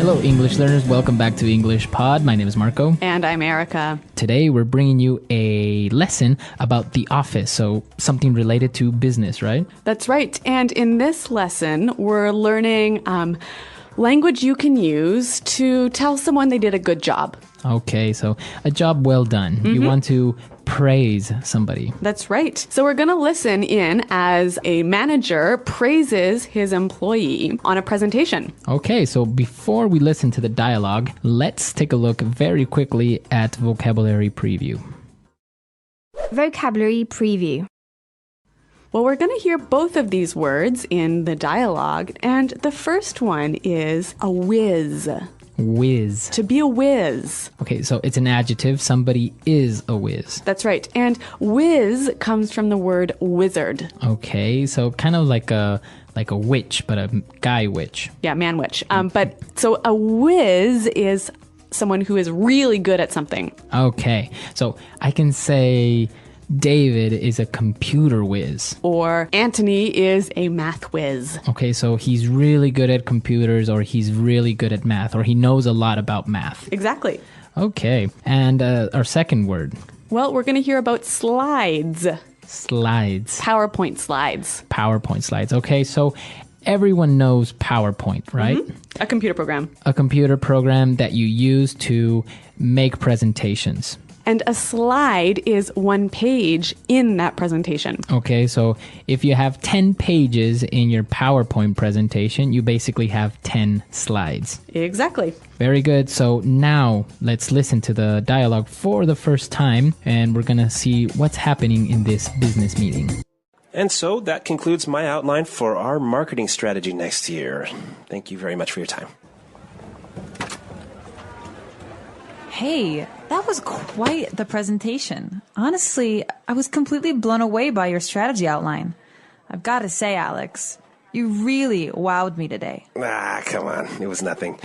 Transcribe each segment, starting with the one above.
Hello, English learners. Welcome back to English Pod. My name is Marco. And I'm Erica. Today, we're bringing you a lesson about the office, so something related to business, right? That's right. And in this lesson, we're learning language you can use to tell someone they did a good job. Okay, so a job well done. You want to praise somebody. That's right. So we're going to listen in as a manager praises his employee on a presentation. Okay, so before we listen to the dialogue, let's take a look very quickly at vocabulary preview. Vocabulary preview. Well, we're going to hear both of these words in the dialogue, and the first one is a whiz. Whiz. To be a whiz. Okay, so it's an adjective. Somebody is a whiz. That's right. And whiz comes from the word wizard. Okay, so kind of like a witch, but a guy witch. Yeah, man witch. But so a whiz is someone who is really good at something. Okay, so I can say David is a computer whiz. Or Anthony is a math whiz. Okay, so he's really good at computers, or he's really good at math, or he knows a lot about math. Exactly. Okay, and our second word. Well, we're going to hear about slides. Slides. PowerPoint slides. PowerPoint slides. Okay, so everyone knows PowerPoint, right? A computer program. A computer program that you use to make presentations. And a slide is one page in that presentation. Okay, so if you have 10 pages in your PowerPoint presentation, you basically have 10 slides. Exactly. Very good. So now let's listen to the dialogue for the first time, and we're going to see what's happening in this business meeting. And so that concludes my outline for our marketing strategy next year. Thank you very much for your time. Hey, that was quite the presentation. Honestly, I was completely blown away by your strategy outline. I've got to say, Alex, you really wowed me today. Come on. It was nothing.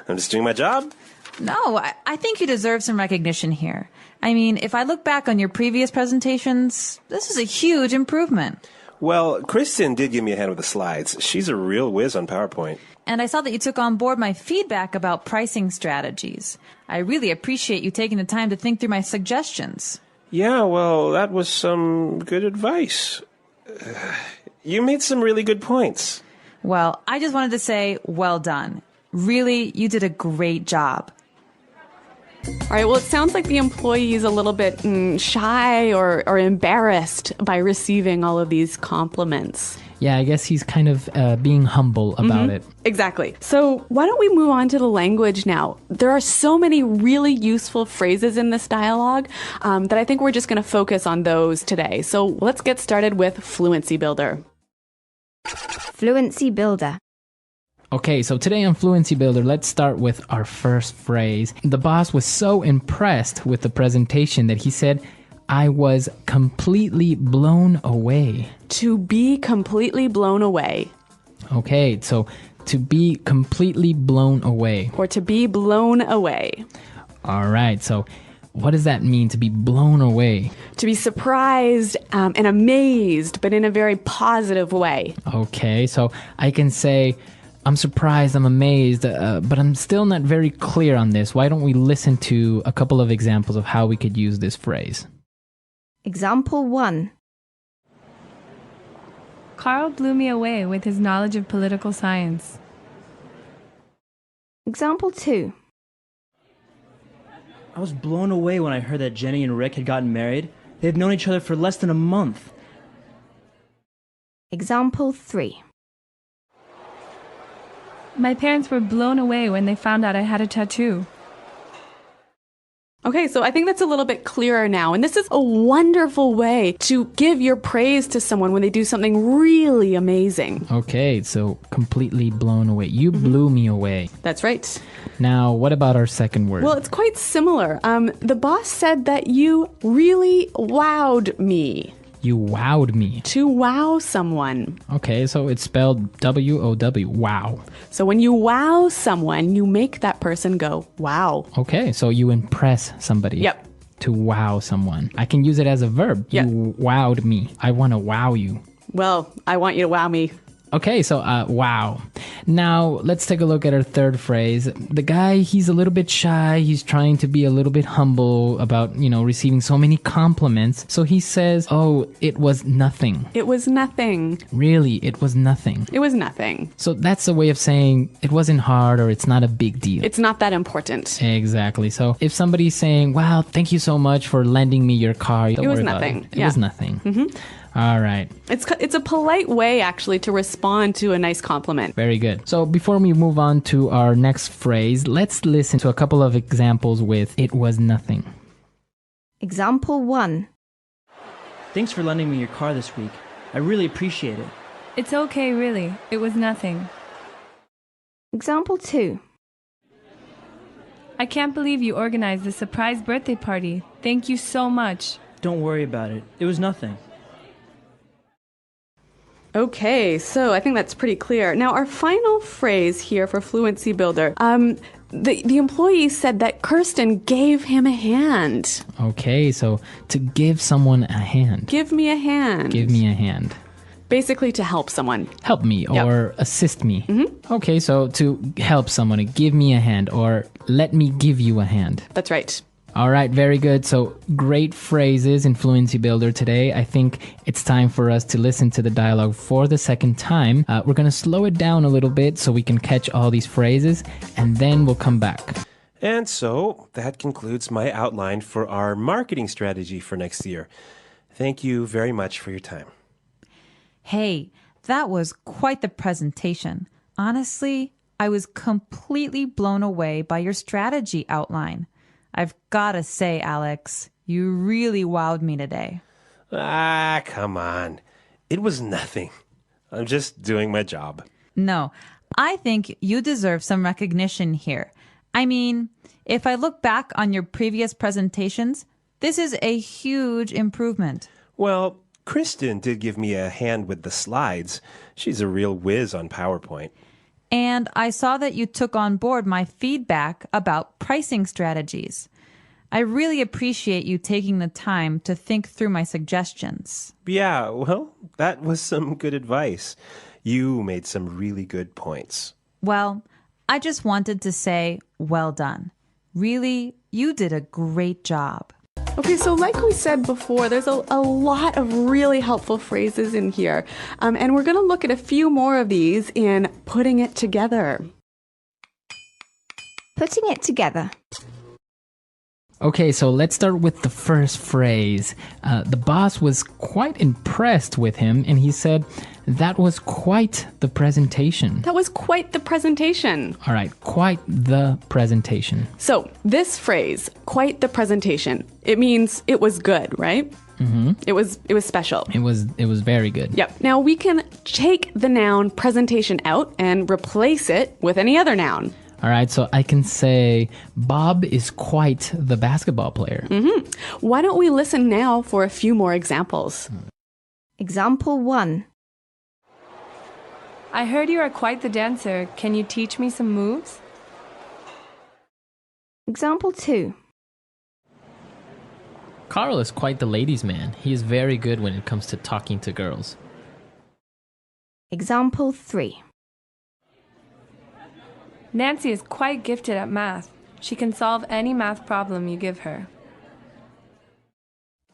I'm just doing my job. No, I think you deserve some recognition here. I mean, if I look back on your previous presentations, this is a huge improvement. Well, Kristen did give me a hand with the slides. She's a real whiz on PowerPoint. And I saw that you took on board my feedback about pricing strategies. I really appreciate you taking the time to think through my suggestions. Yeah, well, that was some good advice. You made some really good points. Well, I just wanted to say, well done. Really, you did a great job. All right, well, it sounds like the employee is a little bit shy or embarrassed by receiving all of these compliments. Yeah, I guess he's kind of being humble about it. Exactly. So why don't we move on to the language now? There are so many really useful phrases in this dialogue that I think we're just going to focus on those today. So let's get started with Fluency Builder. Fluency builder. Okay, so today on Fluency Builder, let's start with our first phrase. The boss was so impressed with the presentation that he said, I was completely blown away. To be completely blown away. Okay, so to be completely blown away. Or to be blown away. All right, so what does that mean, to be blown away? To be surprised and amazed, but in a very positive way. Okay, so I can say, I'm surprised, I'm amazed, but I'm still not very clear on this. Why don't we listen to a couple of examples of how we could use this phrase? Example 1. Carl blew me away with his knowledge of political science. Example 2. I was blown away when I heard that Jenny and Rick had gotten married. They've known each other for less than a month. Example 3. My parents were blown away when they found out I had a tattoo. Okay, so I think that's a little bit clearer now. And this is a wonderful way to give your praise to someone when they do something really amazing. Okay, so completely blown away. You blew me away. That's right. Now, what about our second word? Well, it's quite similar. The boss said that you really wowed me. You wowed me. To wow someone. Okay, so it's spelled W-O-W, wow. So when you wow someone, you make that person go, wow. Okay, so you impress somebody. Yep. To wow someone. I can use it as a verb. Yep. You wowed me. I want to wow you. Well, I want you to wow me Okay, so wow. Now let's take a look at our third phrase. The guy, he's a little bit shy. He's trying to be a little bit humble about, receiving so many compliments. So he says, "Oh, it was nothing." It was nothing. Really, it was nothing. It was nothing. So that's a way of saying it wasn't hard or it's not a big deal. It's not that important. Exactly. So if somebody's saying, "Wow, thank you so much for lending me your car," don't It was worry about nothing. It was nothing. All right. It's a polite way, actually, to respond to a nice compliment. Very good. So before we move on to our next phrase, let's listen to a couple of examples with "it was nothing." Example 1. Thanks for lending me your car this week. I really appreciate it. It's okay, really. It was nothing. Example 2. I can't believe you organized this surprise birthday party. Thank you so much. Don't worry about it. It was nothing. Okay, so I think that's pretty clear. Now, our final phrase here for Fluency Builder, the employee said that Kirsten gave him a hand. Okay, so to give someone a hand. Give me a hand. Give me a hand. Basically, to help someone. Help me or assist me. Okay, so to help someone, give me a hand or let me give you a hand. That's right. All right, very good. So great phrases in Fluency Builder today. I think it's time for us to listen to the dialogue for the second time. We're going to slow it down a little bit so we can catch all these phrases, and then we'll come back. And so that concludes my outline for our marketing strategy for next year. Thank you very much for your time. Hey, that was quite the presentation. Honestly, I was completely blown away by your strategy outline. I've got to say, Alex, you really wowed me today. Ah, come on. It was nothing. I'm just doing my job. No, I think you deserve some recognition here. I mean, if I look back on your previous presentations, this is a huge improvement. Well, Kristen did give me a hand with the slides. She's a real whiz on PowerPoint. And I saw that you took on board my feedback about pricing strategies. I really appreciate you taking the time to think through my suggestions. Yeah, well, that was some good advice. You made some really good points. Well, I just wanted to say, well done. Really, you did a great job. Okay, so like we said before, there's a lot of really helpful phrases in here. And we're going to look at a few more of these in putting it together. Putting it together. Okay, so let's start with the first phrase. The boss was quite impressed with him, and he said, "That was quite the presentation." That was quite the presentation. All right, quite the presentation. So this phrase, quite the presentation, it means it was good, right? Mm-hmm. It was special. It was very good. Yep. Now we can take the noun presentation out and replace it with any other noun. All right, so I can say Bob is quite the basketball player. Why don't we listen now for a few more examples? Example 1. I heard you are quite the dancer. Can you teach me some moves? Example 2. Carl is quite the ladies' man. He is very good when it comes to talking to girls. Example 3. Nancy is quite gifted at math. She can solve any math problem you give her.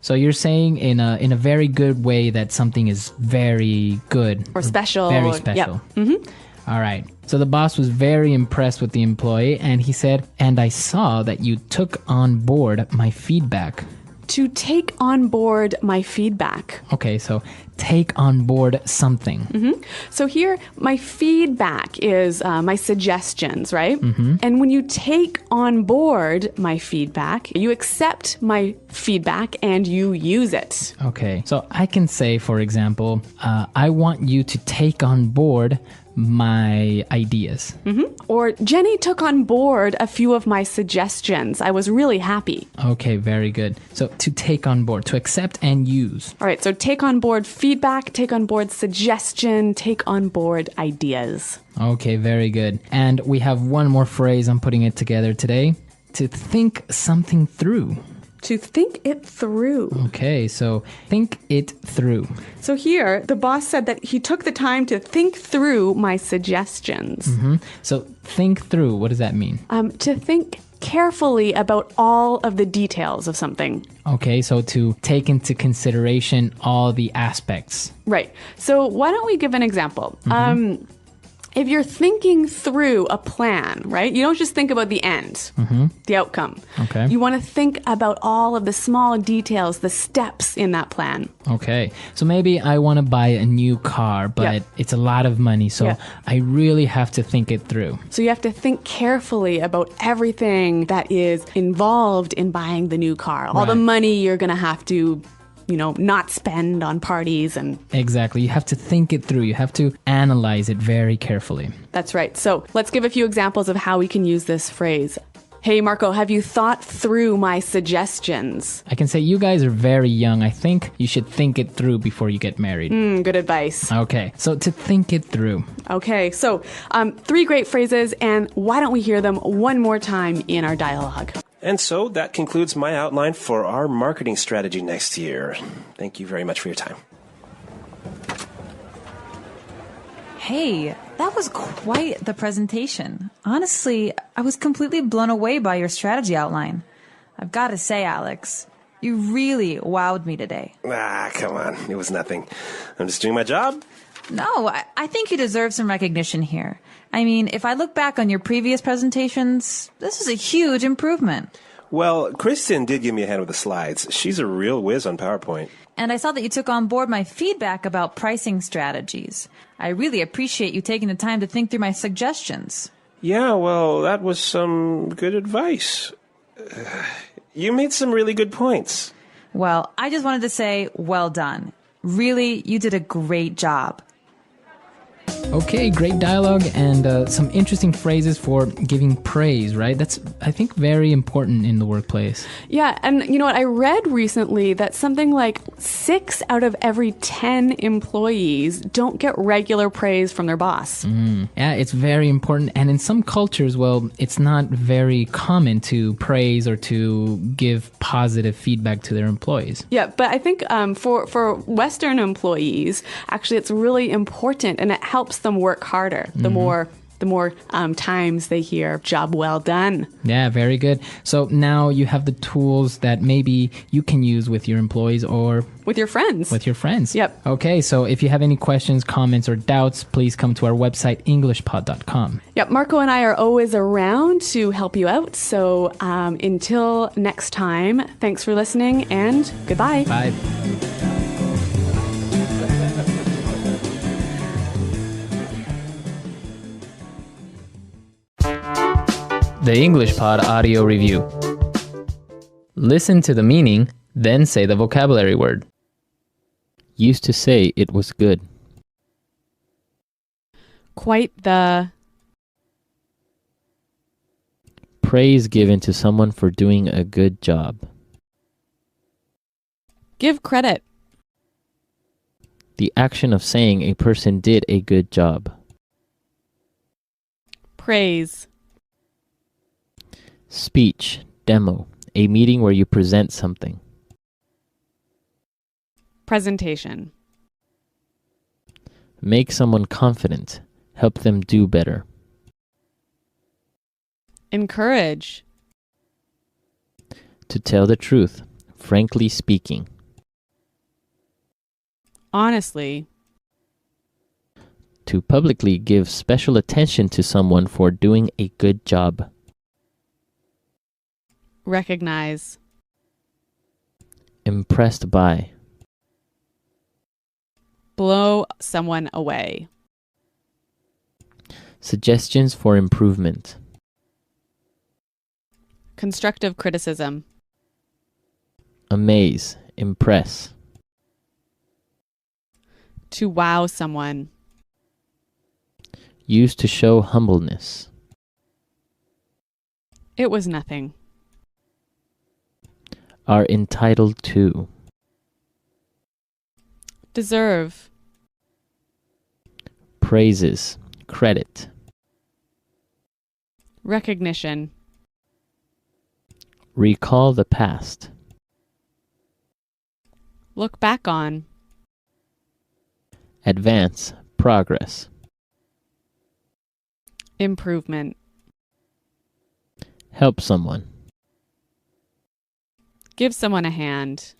So you're saying in a very good way that something is very good. Or special. Very special. Yep. All right. So the boss was very impressed with the employee, and he said, "And I saw that you took on board my feedback." To take on board my feedback. Okay, so take on board something. So here, my feedback is my suggestions, right? And when you take on board my feedback, you accept my feedback and you use it. Okay, so I can say, for example, I want you to take on board my ideas. Or Jenny took on board a few of my suggestions. I was really happy. Okay, very good. So to take on board, to accept and use. All right, so take on board feedback, take on board suggestion, take on board ideas. Okay, very good. And we have one more phrase. I'm putting it together today. To think something through. To think it through. Okay, so think it through. So here, the boss said that he took the time to think through my suggestions. So think through, what does that mean? To think carefully about all of the details of something. Okay, so to take into consideration all the aspects. Right. So why don't we give an example? If you're thinking through a plan, right? You don't just think about the end, the outcome. Okay. You want to think about all of the small details, the steps in that plan. Okay, so maybe I want to buy a new car, but it's a lot of money, so I really have to think it through. So you have to think carefully about everything that is involved in buying the new car. All the money you're going to have to not spend on parties and... Exactly. You have to think it through. You have to analyze it very carefully. That's right. So let's give a few examples of how we can use this phrase. Hey, Marco, have you thought through my suggestions? I can say you guys are very young. I think you should think it through before you get married. Good advice. Okay, so to think it through. Okay, so 3 great phrases, and why don't we hear them one more time in our dialogue? And so that concludes my outline for our marketing strategy next year. Thank you very much for your time. Hey, that was quite the presentation. Honestly, I was completely blown away by your strategy outline. I've got to say, Alex, you really wowed me today. Come on. It was nothing. I'm just doing my job. No, I think you deserve some recognition here. I mean, if I look back on your previous presentations, this is a huge improvement. Well, Kristen did give me a hand with the slides. She's a real whiz on PowerPoint. And I saw that you took on board my feedback about pricing strategies. I really appreciate you taking the time to think through my suggestions. Yeah, well, that was some good advice. You made some really good points. Well, I just wanted to say, well done. Really, you did a great job. Okay, great dialogue and some interesting phrases for giving praise, right? That's, I think, very important in the workplace. Yeah, and you know what? I read recently that something like 6 out of every 10 employees don't get regular praise from their boss. Yeah, it's very important. And in some cultures, well, it's not very common to praise or to give positive feedback to their employees. Yeah, but I think for Western employees, actually, it's really important, and it helps them work harder. The more times they hear "job well done." Yeah, very good. So now you have the tools that maybe you can use with your employees or with your friends. Yep. Okay, so if you have any questions, comments, or doubts, please come to our website, englishpod.com. Yep, Marco and I are always around to help you out. So until next time, thanks for listening and goodbye. Bye. The English Pod Audio Review. Listen to the meaning, then say the vocabulary word. Used to say it was good. Quite the... Praise given to someone for doing a good job. Give credit. The action of saying a person did a good job. Praise. Speech, demo, a meeting where you present something. Presentation. Make someone confident, help them do better. Encourage. To tell the truth, frankly speaking. Honestly. To publicly give special attention to someone for doing a good job. Recognize. Impressed by. Blow someone away. Suggestions for improvement. Constructive criticism. Amaze, impress. To wow someone. Used to show humbleness. It was nothing. Are entitled to. Deserve. Praises, credit. Recognition. Recall the past. Look back on. Advance, progress. Improvement. Help someone. Give someone a hand.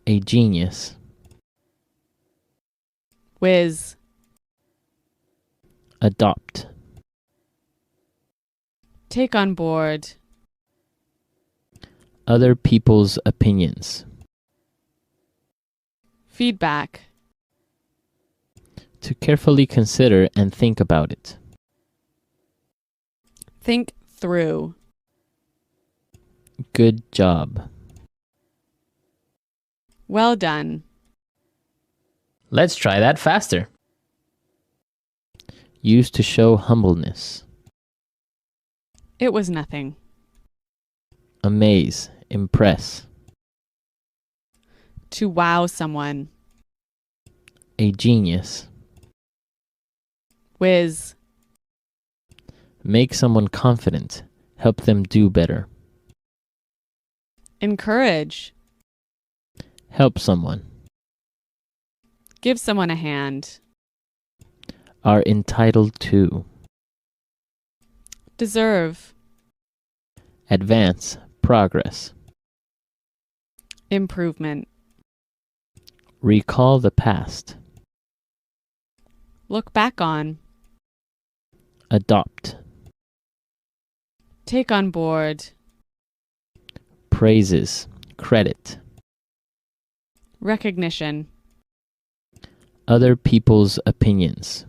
A genius. Whiz. Adopt. Take on board. Other people's opinions. Feedback. To carefully consider and think about it. Think through. Good job. Well done. Let's try that faster. Used to show humbleness. It was nothing. Amaze, impress. To wow someone. A genius. Whiz. Make someone confident. Help them do better. Encourage. Help someone. Give someone a hand. Are entitled to. Deserve. Advance, progress. Improvement. Recall the past. Look back on. Adopt. Take on board. Praises, credit. Recognition. Other people's opinions.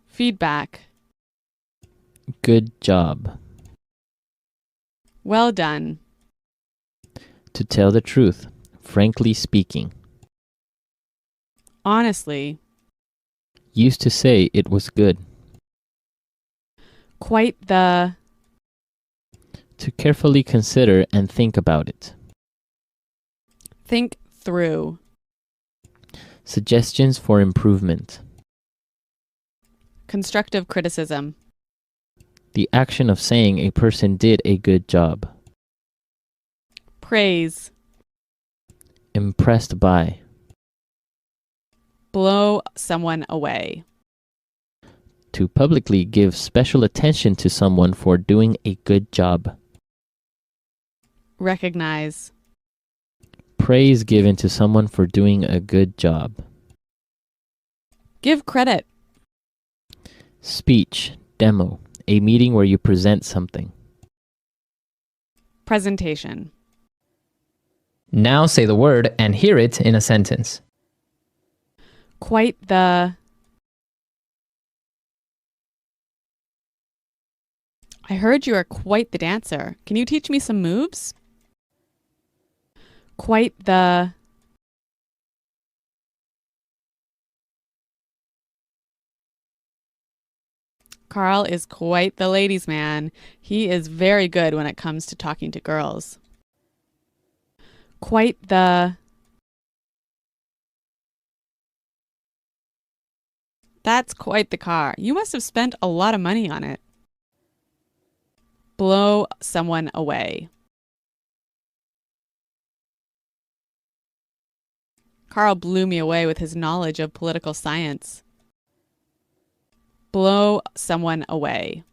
Feedback. Good job. Well done. To tell the truth, frankly speaking. Honestly. Used to say it was good. Quite the. To carefully consider and think about it. Think through. Suggestions for improvement. Constructive criticism. The action of saying a person did a good job. Praise. Impressed by. Blow someone away. To publicly give special attention to someone for doing a good job. Recognize. Praise given to someone for doing a good job. Give credit. Speech, demo, a meeting where you present something. Presentation. Now say the word and hear it in a sentence. Quite the. I heard you are quite the dancer. Can you teach me some moves? Quite the. Carl is quite the ladies' man. He is very good when it comes to talking to girls. Quite the. That's quite the car. You must have spent a lot of money on it. Blow someone away. Carl blew me away with his knowledge of political science. Blow someone away.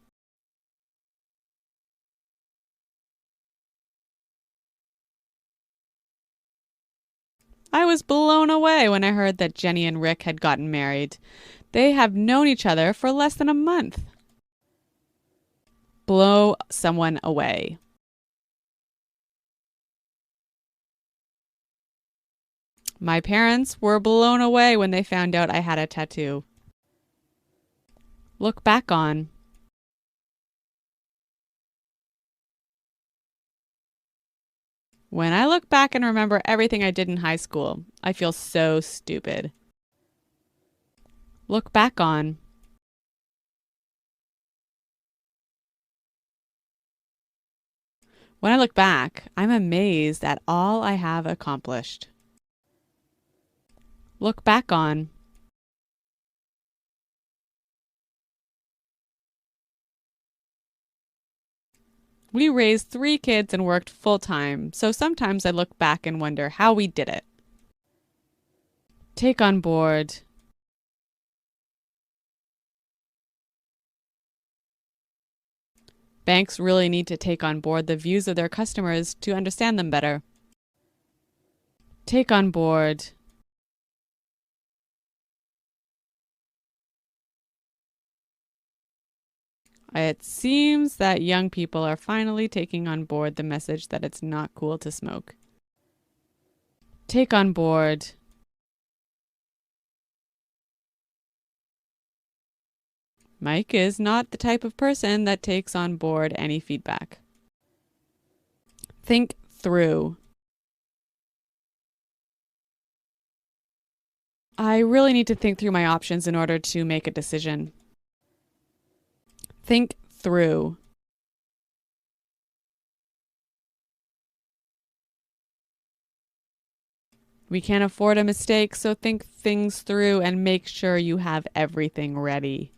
I was blown away when I heard that Jenny and Rick had gotten married. They have known each other for less than a month. Blow someone away. My parents were blown away when they found out I had a tattoo. Look back on. When I look back and remember everything I did in high school, I feel so stupid. Look back on. When I look back, I'm amazed at all I have accomplished. Look back on. We raised 3 kids and worked full-time, so sometimes I look back and wonder how we did it. Take on board. Banks really need to take on board the views of their customers to understand them better. Take on board. It seems that young people are finally taking on board the message that it's not cool to smoke. Take on board. Mike is not the type of person that takes on board any feedback. Think through. I really need to think through my options in order to make a decision. Think through. We can't afford a mistake, so think things through and make sure you have everything ready.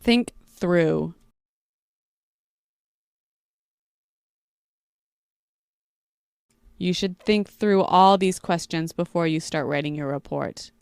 Think through. You should think through all these questions before you start writing your report.